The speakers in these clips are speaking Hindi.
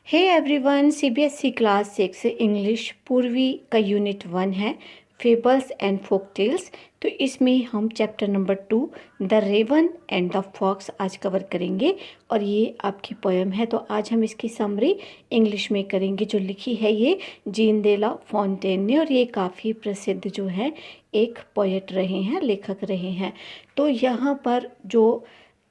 हे everyone, CBSE class 6 English Poorvi का यूनिट 1 है फेबल्स एंड फोक टेल्स। तो इसमें हम chapter number 2 the raven and the fox आज कवर करेंगे और ये आपकी पोएम है। तो आज हम इसकी समरी इंग्लिश में करेंगे। जो लिखी है ये जीन दे ला फॉन्टेन ने और ये काफ़ी प्रसिद्ध जो है एक पोएट रहे हैं, लेखक रहे हैं। तो यहाँ पर जो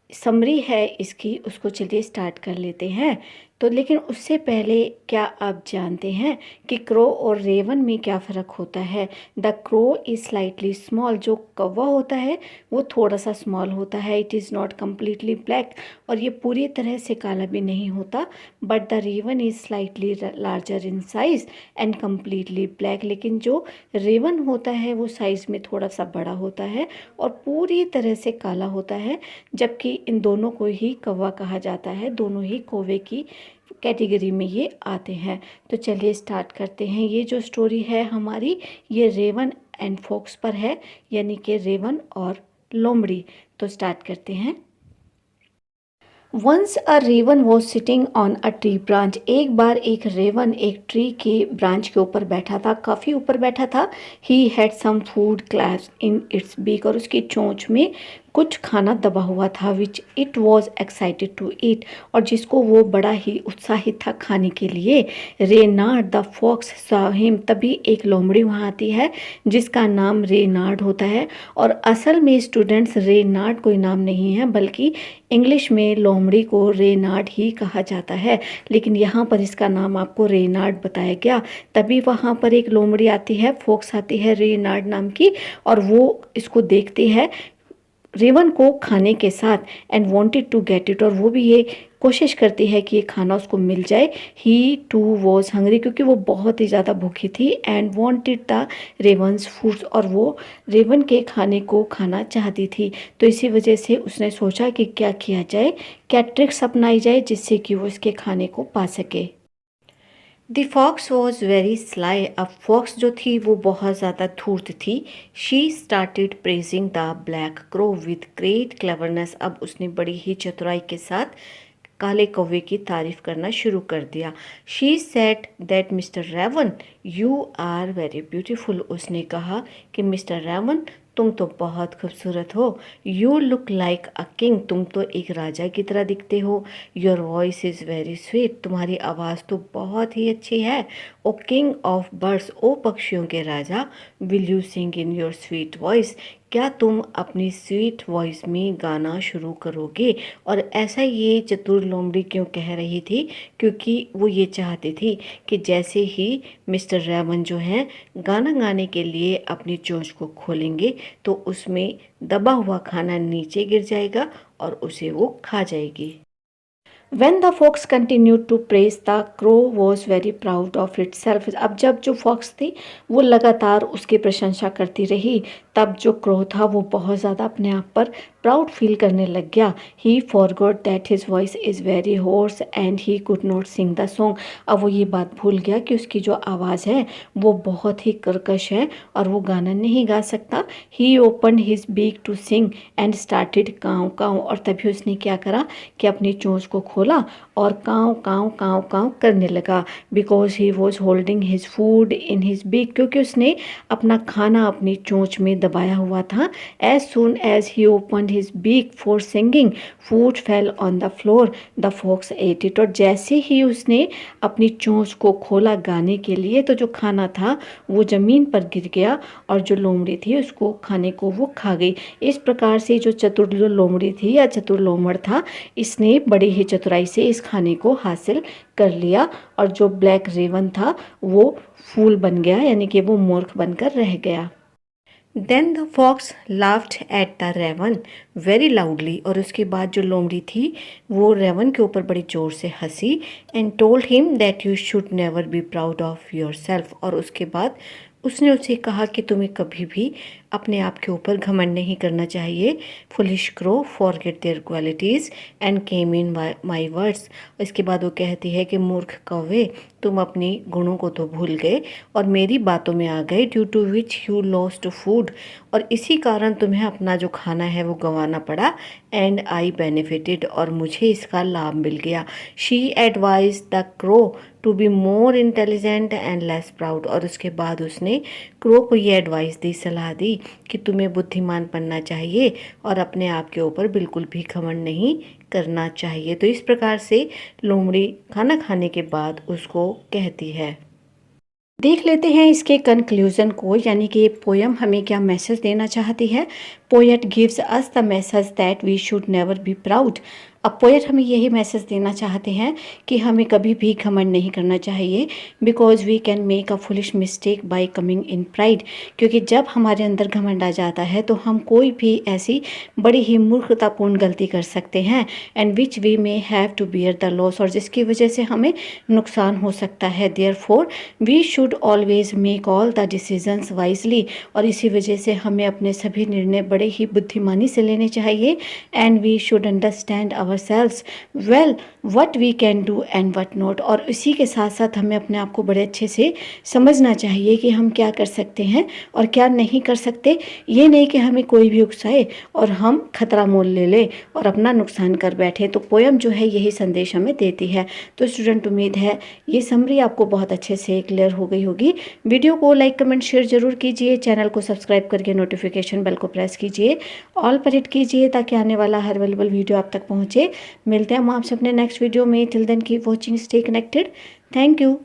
समरी है इसकी उसको चलिए स्टार्ट कर लेते हैं। तो लेकिन उससे पहले क्या आप जानते हैं कि क्रो और रेवन में क्या फ़र्क होता है। The crow is slightly small, जो कौवा होता है वो थोड़ा सा स्मॉल होता है। It is not completely black, और ये पूरी तरह से काला भी नहीं होता। But the raven is slightly larger in size and completely black, लेकिन जो रेवन होता है वो साइज़ में थोड़ा सा बड़ा होता है और पूरी तरह से काला होता है। जबकि इन दोनों को ही कौवा कहा जाता है, दोनों ही कौवे की कैटेगरी में ये आते हैं। तो चलिए स्टार्ट करते हैं। ये जो स्टोरी है हमारी ये रेवन एंड फॉक्स पर है, यानी कि रेवन और लोमड़ी। तो स्टार्ट करते हैं। Once a raven was sitting on a tree branch, एक बार एक रेवन एक ट्री के ब्रांच के ऊपर बैठा था, काफ़ी ऊपर बैठा था। He had some food clasped in its beak, और उसकी चोंच में कुछ खाना दबा हुआ था। Which it was excited to eat, और जिसको वो बड़ा ही उत्साहित था खाने के लिए। Reynard the fox saw him, तभी एक लोमड़ी वहाँ आती है जिसका नाम रेनार्ड होता है। और असल में स्टूडेंट्स रेनार्ड कोई नाम नहीं है, बल्कि इंग्लिश में लोमड़ी को रेनार्ड ही कहा जाता है, लेकिन यहाँ पर इसका नाम आपको रेनार्ड बताया गया। तभी वहाँ पर एक लोमड़ी आती है, फॉक्स आती है रेनार्ड नाम की, और वो इसको देखती है रेवन को खाने के साथ and wanted to get it, और वो भी ये कोशिश करती है कि ये खाना उसको मिल जाए। ही टू वॉज हंग्री, क्योंकि वो बहुत ही ज़्यादा भूखी थी। And wanted the Ravens foods, और वो रेवन के खाने को खाना चाहती थी। तो इसी वजह से उसने सोचा कि क्या किया जाए, क्या ट्रिक्स अपनाई जाए जिससे कि वो इसके खाने को पा सके। The fox was very sly, अब फॉक्स जो थी वो बहुत ज़्यादा धूर्त थी। She started praising the black crow with great cleverness, अब उसने बड़ी ही चतुराई के साथ काले कौवे की तारीफ करना शुरू कर दिया। She said that mister raven you are very beautiful, उसने कहा कि मिस्टर रेवन तुम तो बहुत खूबसूरत हो। You look like a king, तुम तो एक राजा की तरह दिखते हो। Your voice is very sweet, तुम्हारी आवाज़ तो बहुत ही अच्छी है। ओ किंग ऑफ बर्ड्स, ओ पक्षियों के राजा, will you sing in your sweet voice, क्या तुम अपनी स्वीट वॉइस में गाना शुरू करोगे। और ऐसा ये चतुर लोमड़ी क्यों कह रही थी, क्योंकि वो ये चाहती थी कि जैसे ही मिस्टर रेवन जो हैं गाना गाने के लिए अपनी चोंच को खोलेंगे तो उसमें दबा हुआ खाना नीचे गिर जाएगा और उसे वो खा जाएगी। When the fox continued to praise, the crow was very proud of itself. अब जब जो फॉक्स थी वो लगातार उसकी प्रशंसा करती रही, तब जो क्रो था वो बहुत ज़्यादा अपने आप पर प्राउड फील करने लग गया। He forgot that his voice is very hoarse and he could not sing the song, अब वो ये बात भूल गया कि उसकी जो आवाज़ है वो बहुत ही कर्कश है और वो गाना नहीं गा सकता। He open his beak to sing and started काँव काँव, और तभी उसने क्या करा कि अपनी चोंच को खोला और काँव काँव काँव काँव करने लगा। Because he was holding his food in his beak, क्योंकि उसने अपना खाना अपनी चोंच में दबाया हुआ था। As soon as he open his beak for singing, food fell on the floor, the fox ate it, और जैसे ही उसने अपनी चोंच को खोला गाने के लिए तो जो खाना था वो ज़मीन पर गिर गया और जो लोमड़ी थी उसको खाने को वो खा गई। इस प्रकार से जो चतुर लोमड़ी थी या चतुर लोमड़ था, इसने बड़ी ही चतुराई से इस खाने को हासिल कर लिया, और जो ब्लैक रेवन था वो फूल बन गया, यानी कि वो मूर्ख बनकर रह गया। Then the fox laughed at the raven very loudly, और उसके बाद जो लोमड़ी थी वो रेवन के ऊपर बड़ी ज़ोर से हंसी। And told him that you should never be proud of your self, और उसके बाद उसने उसे कहा कि तुम्हें कभी भी अपने आप के ऊपर घमंड नहीं करना चाहिए। Foolish crow forget their qualities and came in my words, इसके बाद वो कहती है कि मूर्ख कौवे तुम अपनी गुणों को तो भूल गए और मेरी बातों में आ गए। Due to which you lost food, और इसी कारण तुम्हें अपना जो खाना है वो गंवाना पड़ा। एंड आई बेनिफिटेड, और मुझे इसका लाभ मिल गया। She advise the crow to be more intelligent and less proud, और उसके बाद उसने क्रो को ये एडवाइस दी, सलाह दी कि तुम्हें बुद्धिमान बनना चाहिए और अपने आप के ऊपर बिल्कुल भी घमंड नहीं करना चाहिए। तो इस प्रकार से लोमड़ी खाना खाने के बाद उसको कहती है। देख लेते हैं इसके कंक्लूजन को, यानी कि ये पोयम हमें क्या मैसेज देना चाहती है। Poet gives us the message that we should never be proud. अब पोएट हमें यही मैसेज देना चाहते हैं कि हमें कभी भी घमंड नहीं करना चाहिए, because we can make a foolish mistake by coming in pride, क्योंकि जब हमारे अंदर घमंड आ जाता है तो हम कोई भी ऐसी बड़ी ही मूर्खतापूर्ण गलती कर सकते हैं, and which we may have to bear the loss, और जिसकी वजह से हमें नुकसान हो सकता है। Therefore we should always make all the decisions wisely, और इसी वजह से हमें अपने सभी निर्णय बड़े ही बुद्धिमानी से लेने चाहिए। And we should understand ourselves well what we can do and what not, और इसी के साथ साथ हमें अपने आप को बड़े अच्छे से समझना चाहिए कि हम क्या कर सकते हैं और क्या नहीं कर सकते। ये नहीं कि हमें कोई भी उकसाए और हम खतरा मोल ले लें और अपना नुकसान कर बैठे। तो पोयम जो है यही संदेश हमें देती है। तो स्टूडेंट, उम्मीद है ये समरी आपको बहुत अच्छे से क्लियर हो गई होगी। वीडियो को लाइक कमेंट शेयर जरूर कीजिए, चैनल को सब्सक्राइब करके नोटिफिकेशन बेल को प्रेस कीजिए, ऑल पर हिट कीजिए ताकि आने वाला हर अवेलेबल वीडियो आप तक पहुंचे। मिलते हैं हम आपसे अपने नेक्स्ट वीडियो में। Till then keep watching, stay connected. Thank you.